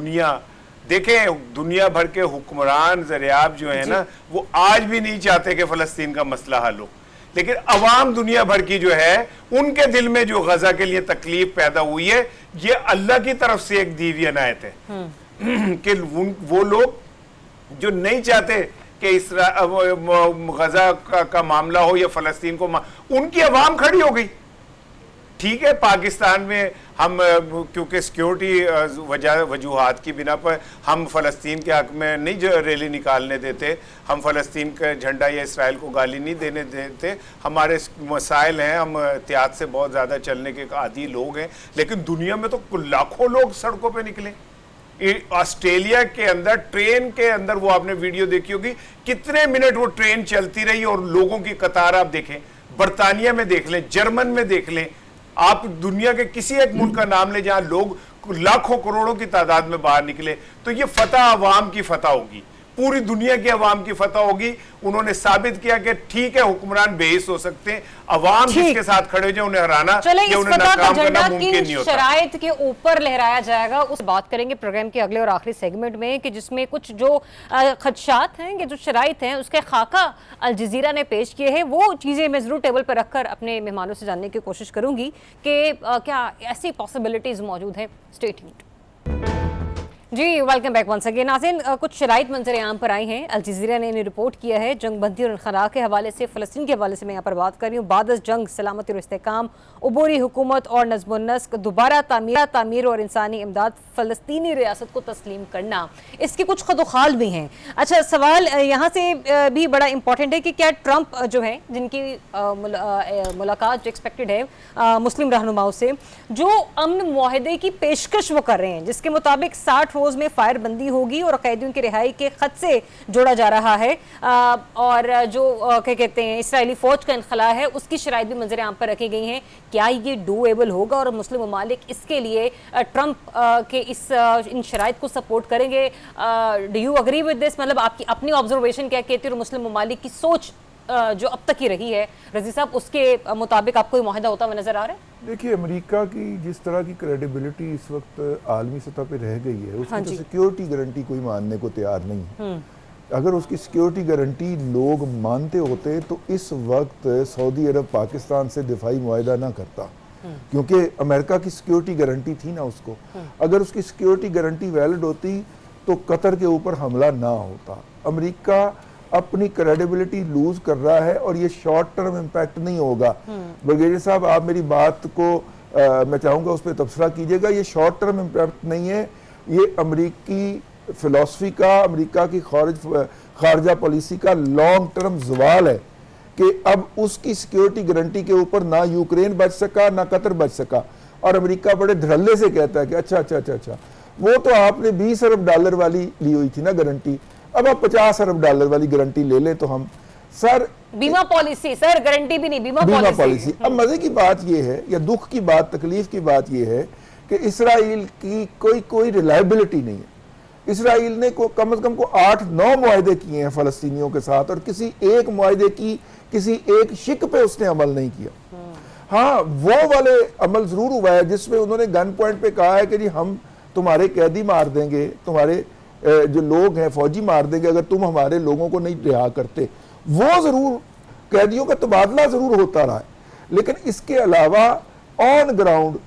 دیکھیں دنیا بھر کے حکمران ذریعاب جو ہیں نا وہ آج بھی نہیں چاہتے کہ فلسطین کا مسئلہ حل ہو، لیکن عوام دنیا بھر کی جو ہے ان کے دل میں جو غزہ کے لیے تکلیف پیدا ہوئی ہے یہ اللہ کی طرف سے ایک دیوی عنایت ہے کہ وہ لوگ جو نہیں چاہتے کہ غزہ کا معاملہ ہو یا فلسطین کو ان کی عوام کھڑی ہو گئی. ٹھیک ہے، پاکستان میں ہم کیونکہ سیکیورٹی وجوہات کی بنا پر ہم فلسطین کے حق میں نہیں ریلی نکالنے دیتے، ہم فلسطین کا جھنڈا یا اسرائیل کو گالی نہیں دینے دیتے، ہمارے مسائل ہیں، ہم احتیاط سے بہت زیادہ چلنے کے عادی لوگ ہیں. لیکن دنیا میں تو لاکھوں لوگ سڑکوں پہ نکلے، آسٹریلیا کے اندر ٹرین کے اندر وہ آپ نے ویڈیو دیکھی ہوگی کتنے منٹ وہ ٹرین چلتی رہی اور لوگوں کی قطار آپ دیکھیں. برطانیہ میں دیکھ لیں, جرمن میں دیکھ لیں, آپ دنیا کے کسی ایک ملک کا نام لیں جہاں لوگ لاکھوں کروڑوں کی تعداد میں باہر نکلے. تو یہ فتح عوام کی فتح ہوگی, پوری دنیا کی عوام کی فتح ہوگی. انہوں نے ثابت کیا کہ ٹھیک ہے حکمران بے حس ہو سکتے ہیں, عوام جس کے ساتھ کھڑے جو انہیں ہرانا یا انہیں ناکام کرنا ممکن نہیں ہوتا. شرائط کے اوپر لہرایا جائے گا, اس بات کریں گے پروگرام کے اگلے اور آخری سیگمنٹ میں, کہ جس میں کچھ جو خدشات ہیں, کہ جو شرائط ہیں اس کے خاکہ الجزیرہ نے پیش کیے ہیں, وہ چیزیں میں ضرور ٹیبل پر رکھ کر اپنے مہمانوں سے جاننے کی کوشش کروں گی کہ کیا ایسی پاسبلٹیز موجود ہیں. Stay tuned. جی ویلکم بیک ونس اگین. ناظرین, کچھ شرائط منظر عام پر آئی ہیں. الجزیرہ نے انہیں رپورٹ کیا ہے. جنگ بندی اور انخلا کے حوالے سے, فلسطین کے حوالے سے میں یہاں پر بات کر رہی ہوں. بعد از جنگ سلامتی اور استحکام, عبوری حکومت اور نظم و نسق, دوبارہ تعمیر اور انسانی امداد, فلسطینی ریاست کو تسلیم کرنا, اس کے کچھ خد و خال بھی ہیں. اچھا, سوال یہاں سے بھی بڑا امپورٹنٹ ہے کہ کیا ٹرمپ جو ہے, جن کی ملاقات جو ایکسپیکٹڈ ہے مسلم رہنماؤں سے, جو امن معاہدے کی پیشکش وہ کر رہے ہیں, جس کے مطابق 60 روز میں فائر بندی ہوگی اور قیدیوں کی رہائی کے خط سے جوڑا جا رہا ہے, اور جو کیا کہتے ہیں اسرائیلی فوج کا انخلا ہے, اس کی شرائط بھی منظر عام پر رکھی گئی ہیں. کیا یہ ڈویبل ہوگا اور مسلم ممالک اس کے لیے ٹرمپ کے ان شرائط کو سپورٹ کریں گے؟ Do you agree with this? مطلب آپ کی اپنی آبزرویشن کیا کہتی ہے, اور مسلم ممالک کی سوچ جو اب تک ہی رہی ہے رضی صاحب, اس کے مطابق آپ کو یہ معاہدہ ہوتا ہوا نظر آ رہا ہے؟ دیکھیے, امریکہ کی جس طرح کی کریڈیبلٹی اس وقت عالمی سطح پہ رہ گئی ہے, اس کی تو سیکیورٹی گارنٹی کوئی ماننے کو تیار نہیں ہے. اگر اس کی سیکیورٹی گارنٹی لوگ مانتے ہوتے تو اس وقت سعودی عرب پاکستان سے دفاعی معاہدہ نہ کرتا, کیونکہ امریکہ کی سیکیورٹی گارنٹی تھی نا اس کو. اگر اس کی سیکیورٹی گارنٹی ویلڈ ہوتی تو قطر کے اوپر حملہ نہ ہوتا. امریکہ اپنی کریڈیبلٹی لوز کر رہا ہے, اور یہ شارٹ ٹرم امپیکٹ نہیں ہوگا. برگیڈیئر صاحب, آپ میری بات کو میں چاہوں گا اس پہ تبصرہ کیجئے گا. یہ شارٹ ٹرم امپیکٹ نہیں ہے, یہ امریکی فلسفی کا, امریکہ کی خارجہ پالیسی کا لانگ ٹرم زوال ہے, کہ اب اس کی سیکیورٹی گارنٹی کے اوپر نہ یوکرین بچ سکا نہ قطر بچ سکا. اور امریکہ بڑے دھڑلے سے کہتا ہے کہ اچھا وہ تو آپ نے $20 ارب والی لی ہوئی تھی نا گارنٹی, اب آپ $50 ارب والی گارنٹی لے لیں تو ہم. سر بیمہ پالیسی, سر گارنٹی بھی نہیں, بیمہ پالیسی. اب مزے کی بات یہ ہے, یا دکھ کی بات, تکلیف کی بات یہ ہے کہ اسرائیل کی کوئی ریلائبلٹی نہیں ہے. اسرائیل نے کم از کم 8-9 معاہدے کیے ہیں فلسطینیوں کے ساتھ, اور کسی ایک معاہدے کی کسی ایک شک پہ اس نے عمل نہیں کیا. ہاں, وہ والے عمل ضرور ہوا ہے جس میں انہوں نے گن پوائنٹ پہ کہا ہے کہ جی ہم تمہارے قیدی مار دیں گے, تمہارے جو لوگ ہیں فوجی مار دیں گے اگر تم ہمارے لوگوں کو نہیں رہا کرتے. وہ ضرور قیدیوں کا تبادلہ ضرور ہوتا رہا ہے, لیکن اس کے علاوہ آن گراؤنڈ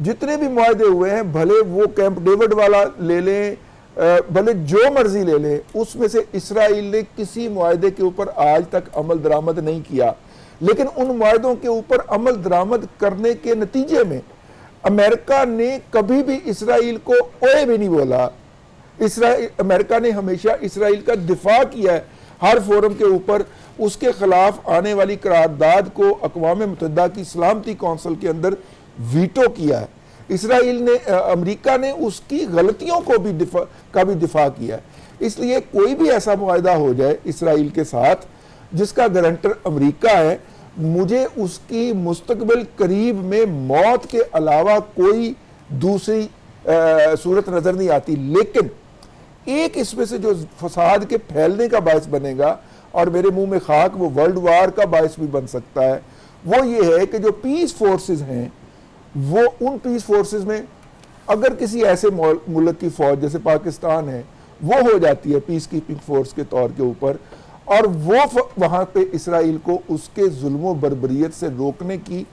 جتنے بھی معاہدے ہوئے ہیں, بھلے وہ کیمپ ڈیوڈ والا لے لیں, بھلے جو مرضی لے لیں, اس میں سے اسرائیل نے کسی معاہدے کے اوپر آج تک عمل درآمد نہیں کیا. لیکن ان معاہدوں کے اوپر عمل درآمد کرنے کے نتیجے میں امریکہ نے کبھی بھی اسرائیل کو اوئے بھی نہیں بولا. امریکہ نے ہمیشہ اسرائیل کا دفاع کیا ہے ہر فورم کے اوپر. اس کے خلاف آنے والی قرارداد کو اقوام متحدہ کی سلامتی کونسل کے اندر ویٹو کیا ہے. اسرائیل نے, امریکہ نے اس کی غلطیوں کو بھی دفاع کیا ہے. اس لیے کوئی بھی ایسا معاہدہ ہو جائے اسرائیل کے ساتھ جس کا گارنٹر امریکہ ہے, مجھے اس کی مستقبل قریب میں موت کے علاوہ کوئی دوسری صورت نظر نہیں آتی. لیکن ایک اس میں سے جو فساد کے پھیلنے کا باعث بنے گا, اور میرے منہ میں خاک, وہ ورلڈ وار کا باعث بھی بن سکتا ہے, وہ یہ ہے کہ جو پیس فورسز ہیں, وہ ان پیس فورسز میں اگر کسی ایسے ملک کی فوج جیسے پاکستان ہے وہ ہو جاتی ہے پیس کیپنگ فورس کے طور کے اوپر, اور وہ وہاں پہ اسرائیل کو اس کے ظلم و بربریت سے روکنے کی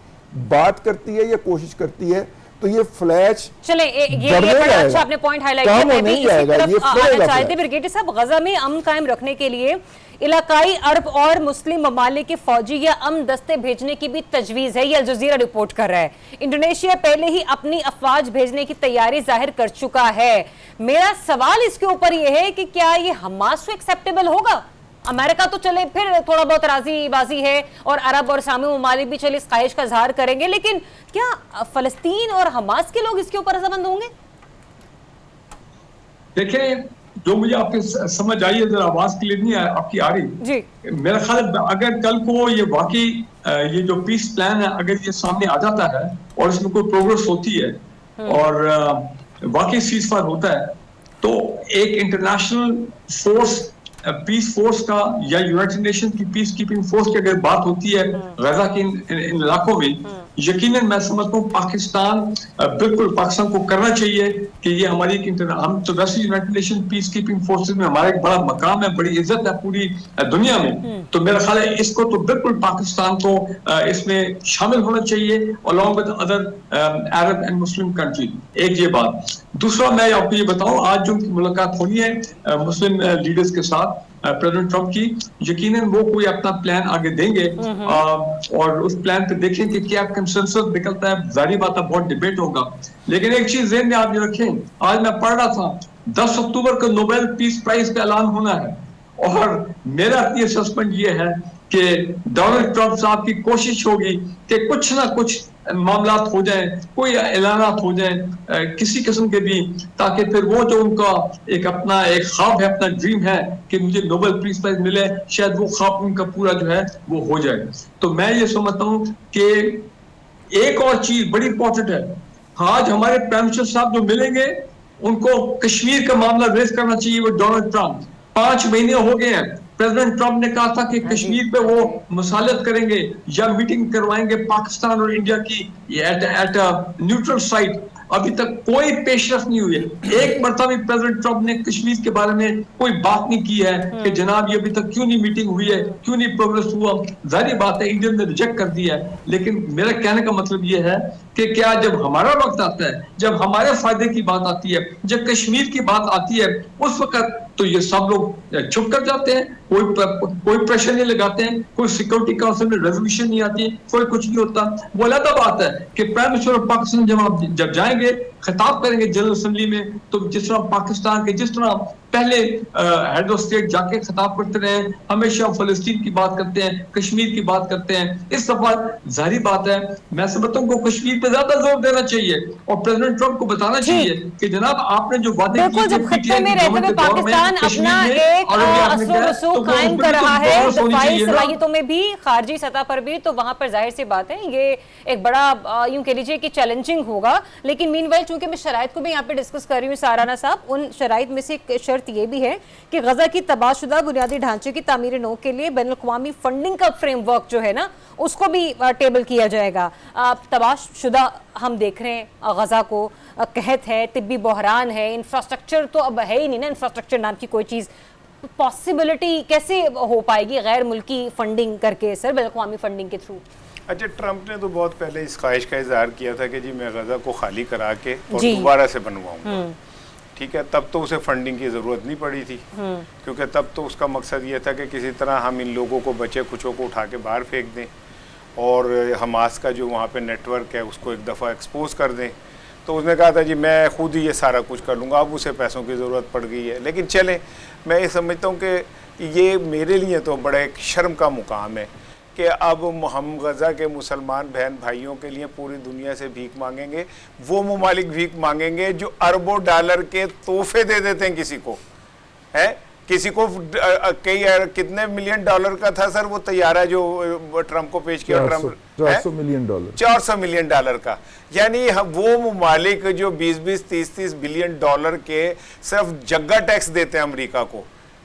بات کرتی ہے یا کوشش کرتی ہے, تو یہ فلیش چلیں یہ بڑا اچھا آپ نے پوائنٹ ہائی لائٹ کیا. میں بھی اسی طرف آنا چاہتے برگیڈیئر صاحب, غزہ میں امن قائم رکھنے کے لیے علاقائی عرب اور مسلم ممالک کے فوجی یا امن دستے بھیجنے کی بھی تجویز ہے, یہ الجزیرہ رپورٹ کر رہا ہے. انڈونیشیا پہلے ہی اپنی افواج بھیجنے کی تیاری ظاہر کر چکا ہے. میرا سوال اس کے اوپر یہ ہے کہ کیا یہ حماس کو ایکسیپٹیبل ہوگا؟ امریکہ تو چلے پھر تھوڑا بہت راضی بازی ہے, اور عرب اور اسلامی ممالک بھی چلے اس خواہش کا اظہار کریں گے, لیکن کیا فلسطین اور حماس کے لوگ اس کے اوپر رضامند ہوں گے؟ देखें, जो मुझे आपके समझ आई है, जरा आवाज क्लियर नहीं है आपकी आ रही जी। मेरा ख्याल है अगर कल को ये वाकई ये जो पीस प्लान है अगर ये सामने आ जाता है और इसमें कोई प्रोग्रेस होती है और वाकई सीज फायर होता है, तो एक इंटरनेशनल फोर्स, पीस फोर्स का या यूनाइटेड नेशन की पीस कीपिंग फोर्स की अगर बात होती है गजा के इन इलाकों में, यकीनन मैं समझता हूँ पाकिस्तान बिल्कुल पाकिस्तान को करना चाहिए कि ये हमारी हम तो वैसे United nation peace keeping forces में हमारा एक बड़ा मकाम है, बड़ी इज्जत है पूरी दुनिया में, तो मेरा ख्याल है इसको तो बिल्कुल पाकिस्तान को इसमें शामिल होना चाहिए along with other Arab and Muslim country. एक ये बात। दूसरा मैं आपको ये बताऊं, आज जो उनकी मुलाकात होनी है मुस्लिम लीडर्स के साथ प्रेसिडेंट ट्रंप की, यकीनन वो कोई अपना प्लान आगे देंगे और उस प्लान पे देखें कि क्या कंसेंसस निकलता है। जारी बात है बहुत डिबेट होगा, लेकिन एक चीज ज़हन में आप ये रखें, आज मैं पढ़ रहा था 10 अक्टूबर को नोबेल पीस प्राइज का ऐलान होना है और मेरा ये सस्पेंड ये है कि डोनाल्ड ट्रंप साहब की कोशिश होगी कि कुछ ना कुछ मामलात हो जाएं, कोई ऐलानात हो जाएं किसी किस्म के भी, ताकि फिर वो जो उनका एक अपना एक ख्वाब है, अपना ड्रीम है कि मुझे नोबेल पीस प्राइज मिले, शायद वो ख्वाब उनका पूरा जो है वो हो जाए। तो मैं ये समझता हूँ कि एक और चीज बड़ी इंपॉर्टेंट है, आज हमारे प्राइम मिनिस्टर साहब जो मिलेंगे उनको कश्मीर का मामला रेज करना चाहिए। वो डोनाल्ड ट्रंप 5 महीने हो गए हैं, प्रेसिडेंट ट्रंप ने कहा था कि कश्मीर पे वो मुसालत करेंगे या मीटिंग करवाएंगे पाकिस्तान और इंडिया की एट न्यूट्रल साइट, अभी तक कोई पेशरफ नहीं हुई है। एक मरतबा भी प्रेसिडेंट ट्रंप ने कश्मीर के बारे में कोई बात नहीं की है कि जनाब ये अभी तक क्यों नहीं मीटिंग हुई है, क्यों नहीं प्रोग्रेस हुआ। जाहिर बात है इंडियन ने रिजेक्ट कर दिया है, लेकिन मेरा कहने का मतलब ये है कि क्या जब हमारा वक्त आता है, जब हमारे फायदे की बात आती है, जब कश्मीर की बात आती है, उस वक्त तो ये सब लोग चुप कर जाते हैं, कोई प्रेशर नहीं लगाते हैं, कोई सिक्योरिटी काउंसिल में रेजोल्यूशन नहीं आती, कोई कुछ नहीं होता। वो अलग बात है कि प्राइम मिनिस्टर ऑफ पाकिस्तान जब जाएंगे खिताब करेंगे जनरल असेंबली में, तो जिस तरह पाकिस्तान के जिस तरह पहले हेड ऑफ स्टेट जाके खिताब करते रहे, हमेशा फलस्तीन की बात करते हैं, कश्मीर की बात करते हैं, इस दफा जाहिर बात है मैं समझता हूँ कश्मीर पे ज्यादा जोर देना चाहिए और प्रेसिडेंट ट्रंप को बताना चाहिए कि जनाब आपने जो वादे बिल्कुल, जब खत्ते में रहते हुए पाकिस्तान अपना एक असर रसूख कायम कर रहा है दफाई सलाहियतों में भी, खारजी सतह पर भी, तो वहां पर जाहिर सी बात है ये एक बड़ा यूं कह लीजिए कि चैलेंजिंग होगा। लेकिन मीनवाइल चूंकि मैं शराइत को भी यहाँ पे डिस्कस कर रही हूँ साराना साहब, उन शराइत में से एक शर्त ये भी है कि गजा की तबाहशुदा बुनियादी ढांचे की तामीर नौ के लिए बैनुल अक़वामी फंडिंग का फ्रेमवर्क जो है ना उसको भी टेबल किया जाएगा। तबाहशुदा हम देख रहे हैं गजा को, कहत है, तिब्बी बहरान है, इंफ्रास्ट्रक्चर तो अब है ही नहीं ना, इंफ्रास्ट्रक्चर नाम की कोई चीज़, पॉसिबिलिटी कैसे हो पाएगी गैर मुल्की फंडिंग करके सर, बैनुल अक़वामी फंडिंग के थ्रू? अच्छा, ट्रंप ने तो बहुत पहले इस ख्वाहिश का इजहार किया था कि जी मैं गजा को खाली करा के और दोबारा से बनवाऊंगा, ठीक है। तब तो उसे फंडिंग की ज़रूरत नहीं पड़ी थी, क्योंकि तब तो उसका मकसद ये था कि किसी तरह हम इन लोगों को, बचे खुचों को उठा के बाहर फेंक दें और हमास का जो वहाँ पे नेटवर्क है उसको एक दफ़ा एक्सपोज कर दें। तो उसने कहा था जी मैं खुद ही ये सारा कुछ कर लूँगा। अब उसे पैसों की ज़रूरत पड़ गई है, लेकिन चलें, मैं ये समझता हूँ कि ये मेरे लिए तो बड़ा एक शर्म का मुकाम है कि अब हम गज़ा के मुसलमान बहन भाइयों के लिए पूरी दुनिया से भीख मांगेंगे। वो ममालिक भीख मांगेंगे जो अरबों डॉलर के तोहफे दे देते हैं किसी को, है किसी को कितने मिलियन डॉलर का था सर वो तैयारा जो ट्रंप को पेश किया, Trump 400 million dollar, 400 million dollar का। यानी वो ममालिक जो 20-20, 30-30 बिलियन डॉलर के सिर्फ जग्गा टैक्स देते हैं अमेरिका को,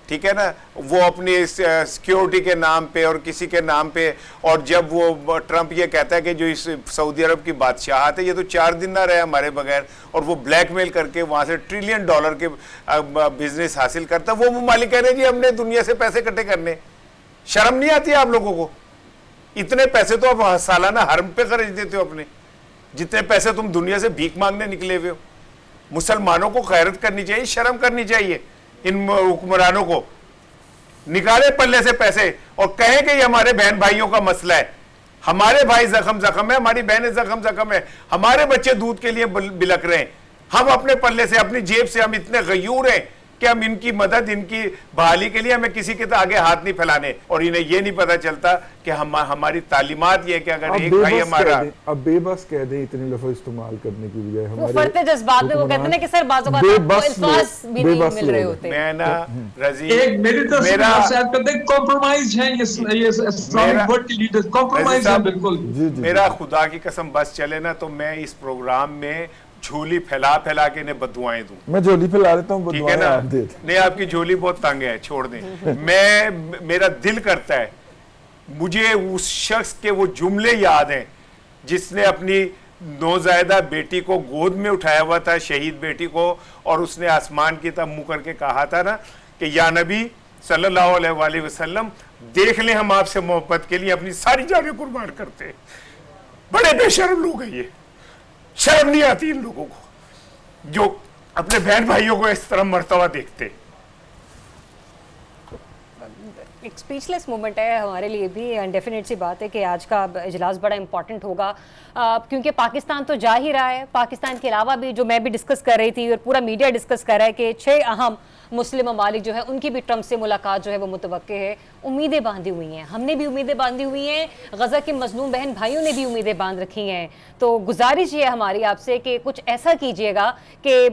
ठीक है ना, वो अपनी सिक्योरिटी के नाम पे और किसी के नाम पे। और जब वो ट्रंप ये कहता है कि जो इस सऊदी अरब की बादशाहत है ये तो 4 दिन ना रहे हमारे बगैर, और वो ब्लैकमेल करके वहाँ से $1 ट्रिलियन के बिजनेस हासिल करता है, वो ममालिक कह रहे हैं जी हमने दुनिया से पैसे इकट्ठे करने। शर्म नहीं आती है आप लोगों को? इतने पैसे तो आप सालाना हरम पे खर्च देते हो अपने, जितने पैसे तुम दुनिया से भीख मांगने निकले हुए हो। मुसलमानों को गैरत करनी चाहिए, शर्म करनी चाहिए। इन हुक्मरानों को निकाले पल्ले से पैसे और कहें कि ये हमारे बहन भाइयों का मसला है, हमारे भाई जख्म है, हमारी बहनें जख्म है, हमारे बच्चे दूध के लिए बिलक रहे हैं, हम अपने पल्ले से, अपनी जेब से हम इतने गयूर हैं کہ ہم ان کی مدد, ان کی بحالی کے لیے ہمیں کسی کے آگے ہاتھ نہیں پھیلانے, اور انہیں یہ نہیں پتا چلتا کہ ہماری تعلیمات یہ کہ اگر ایک بھائی ہمارا اب بے بس کہہ دیں اتنے لفظ استعمال کرنے کی بجائے وہ فرتے جذبات میں وہ کہتے ہیں کہ سر بعض اوقات آپ کو الفاظ بھی نہیں مل رہے ہوتے. میں نا رضی ایک میری طرف سے نصیحت کرتے ہیں, کمپرومائز ہیں یہ اسلامک ورلڈ کے لیڈرز, کمپرومائز ہیں بالکل. میرا خدا کی قسم بس چلے نا تو میں اس پروگرام میں جھولی پھیلا پھیلا کے انہیں بددعائیں دوں. میں جھولی پھیلا دیتا ہوں, ٹھیک ہے نا, نہیں آپ کی جھولی بہت تنگ ہے, چھوڑ دیں. میرا دل کرتا ہے مجھے اس شخص کے وہ جملے یاد ہیں جس نے اپنی نوزائیدہ بیٹی کو گود میں اٹھایا ہوا تھا, شہید بیٹی کو, اور اس نے آسمان کی طرف منہ کر کے کہا تھا نا کہ یا نبی صلی اللہ علیہ وآلہ وسلم دیکھ لیں ہم آپ سے محبت کے لیے اپنی ساری جانیں قربان کرتے. بڑے بے شرم لوگ ہیں یہ, شرم نہیں آتی ان لوگوں کو جو اپنے بہن بھائیوں کو اس طرح مرتا ہوا دیکھتے. ایک اسپیچ لیس مومنٹ ہے ہمارے لیے بھی, ڈیفینیٹ سی بات ہے کہ آج کا اجلاس بڑا امپورٹنٹ ہوگا کیونکہ پاکستان تو جا ہی رہا ہے. پاکستان کے علاوہ بھی جو میں بھی ڈسکس کر رہی تھی اور پورا میڈیا ڈسکس کر رہا ہے کہ 6 اہم مسلم ممالک جو ہے ان کی بھی ٹرمپ سے ملاقات جو ہے وہ متوقع ہے. امیدیں باندھی ہوئی ہیں, ہم نے بھی امیدیں باندھی ہوئی ہیں, غزہ کے مظلوم بہن بھائیوں نے بھی امیدیں باندھ رکھی ہیں. تو گزارش یہ ہے ہماری آپ سے کہ کچھ ایسا کیجئے گا کہ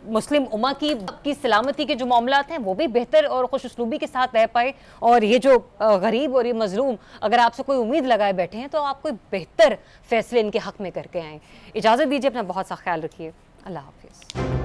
مسلم امہ کی سلامتی کے جو معاملات ہیں وہ بھی بہتر اور خوش اسلوبی کے ساتھ رہ پائے, اور یہ جو غریب اور یہ مظلوم اگر آپ سے کوئی امید لگائے بیٹھے ہیں تو آپ کوئی بہتر فیصلے ان کے حق میں کر کے آئیں. اجازت دیجیے, اپنا بہت سا خیال رکھیے. اللہ حافظ.